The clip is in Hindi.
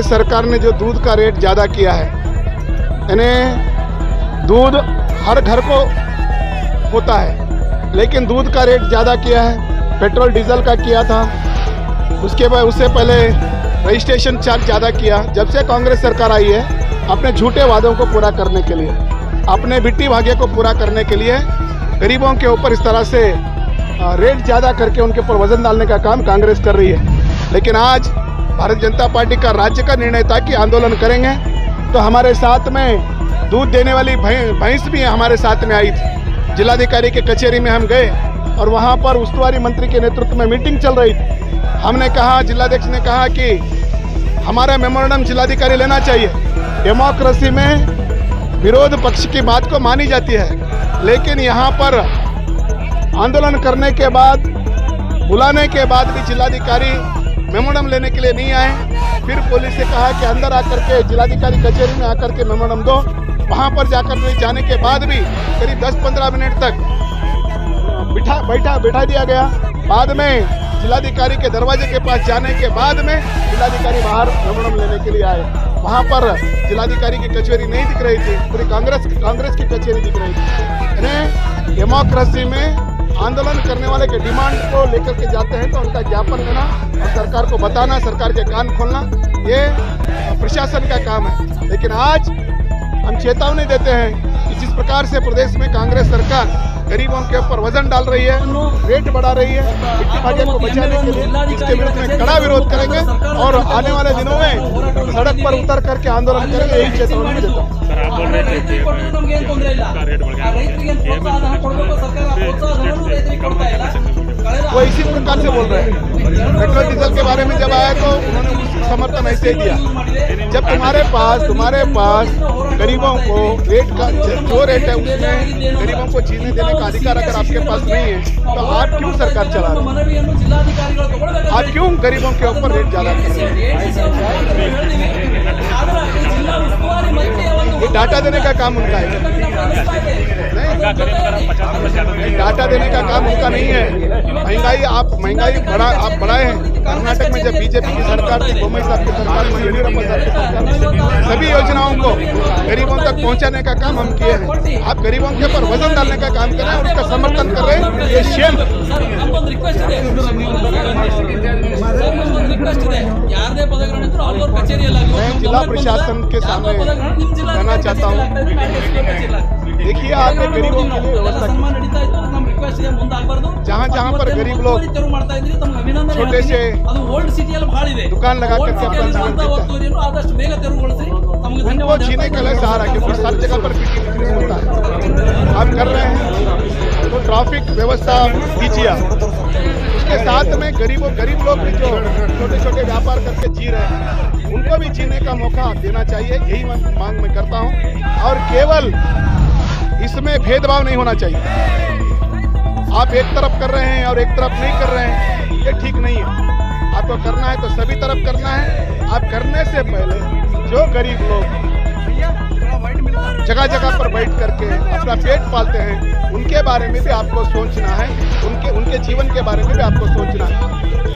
कांग्रेस सरकार ने जो दूध का रेट ज़्यादा किया है, यानी दूध हर घर को होता है, लेकिन दूध का रेट ज़्यादा किया है। पेट्रोल डीजल का किया था, उसके बाद उससे पहले रजिस्ट्रेशन चार्ज ज़्यादा किया। जब से कांग्रेस सरकार आई है, अपने झूठे वादों को पूरा करने के लिए, अपने बिट्टी भाग्य को पूरा करने के लिए गरीबों के ऊपर इस तरह से रेट ज़्यादा करके उनके ऊपर वजन डालने का काम कांग्रेस कर रही है। लेकिन आज भारतीय जनता पार्टी का राज्य का निर्णय था कि आंदोलन करेंगे, तो हमारे साथ में दूध देने वाली भैंस भी हमारे साथ में आई थी। जिलाधिकारी के कचहरी में हम गए और वहाँ पर उस्तुवारी मंत्री के नेतृत्व में मीटिंग चल रही थी। हमने कहा, जिलाध्यक्ष ने कहा कि हमारा मेमोरेंडम जिलाधिकारी लेना चाहिए। डेमोक्रेसी में विरोध पक्ष की बात को मानी जाती है, लेकिन यहाँ पर आंदोलन करने के बाद, बुलाने के बाद भी जिलाधिकारी मेमोरेंडम लेने के लिए नहीं आए। फिर पुलिस से कहा कि अंदर आकर के जिलाधिकारी कचहरी में आकर के मेमोरेंडम दो। वहाँ पर जाकर जाने के बाद भी करीब 10-15 मिनट तक बैठा दिया गया। बाद में जिलाधिकारी के दरवाजे के पास जाने के बाद में जिलाधिकारी बाहर मेमोरेंडम लेने के लिए आए। वहाँ पर जिलाधिकारी की कचहरी नहीं दिख रही थी, पूरी कांग्रेस की कचहरी दिख रही थी। डेमोक्रेसी में आंदोलन करने वाले के डिमांड को लेकर के जाते हैं तो उनका ज्ञापन लेना और सरकार को बताना, सरकार के कान खोलना, ये प्रशासन का काम है। लेकिन आज हम चेतावनी देते हैं कि जिस प्रकार से प्रदेश में कांग्रेस सरकार गरीबों के ऊपर वजन डाल रही है, रेट बढ़ा रही है, बिट्टी भाग्य को बचाने के लिए इसके विरुद्ध में कड़ा विरोध करेंगे और आने वाले दिनों में सड़क पर उतर करके आंदोलन करेंगे। यही चेतावनी देता हूँ। वो इसी प्रकार से बोल रहे हैं। पेट्रोल डीजल के बारे में जब आया तो उन्होंने समर्थन ऐसे ही दिया। जब तुम्हारे पास गरीबों को रेट का जो रेट है उसमें गरीबों को जीने देने का अधिकार अगर आपके पास नहीं है, तो आप क्यों सरकार चला रहे हैं? आप क्यों गरीबों के ऊपर रेट ज्यादा कर रहे हैं? ये डाटा देने का काम उनका है, नहीं, डाटा देने का काम उनका नहीं है। महंगाई बढ़ाए हैं। कर्नाटक में जब बीजेपी की सरकार थी, बोम्मई साहब की सरकार में, येडियुरप्पा साहब की सरकार में, सभी योजनाओं को गरीबों तक पहुंचाने का काम हम किए हैं। आप गरीबों के ऊपर वजन डालने का काम कर रहे हैं और उसका समर्थन कर रहे हैं, ये शेम। मैं जिला प्रशासन के सामने कहना चाहता हूँ, देखिए आपने गरीबों के लिए व्यवस्था की। जहाँ पर गरीब लोग छोटे से दुकान लगा करके अपना उनको जीने के लिए सहारा, क्योंकि हर जगह पर बिक्री होता है। आप कर रहे हैं तो ट्रैफिक व्यवस्था कीजिए। उसके साथ में गरीब लोग भी जो छोटे छोटे व्यापार करके जी रहे हैं, उनको भी जीने का मौका देना चाहिए। यही मांग मैं करता हूँ। और केवल इसमें भेदभाव नहीं होना चाहिए। आप एक तरफ कर रहे हैं और एक तरफ नहीं कर रहे हैं, ये ठीक नहीं है। आपको करना है तो सभी तरफ करना है। आप करने से पहले जो गरीब लोग जगह जगह पर बैठ करके अपना पेट पालते हैं, उनके बारे में भी आपको सोचना है, उनके जीवन के बारे में भी आपको सोचना है।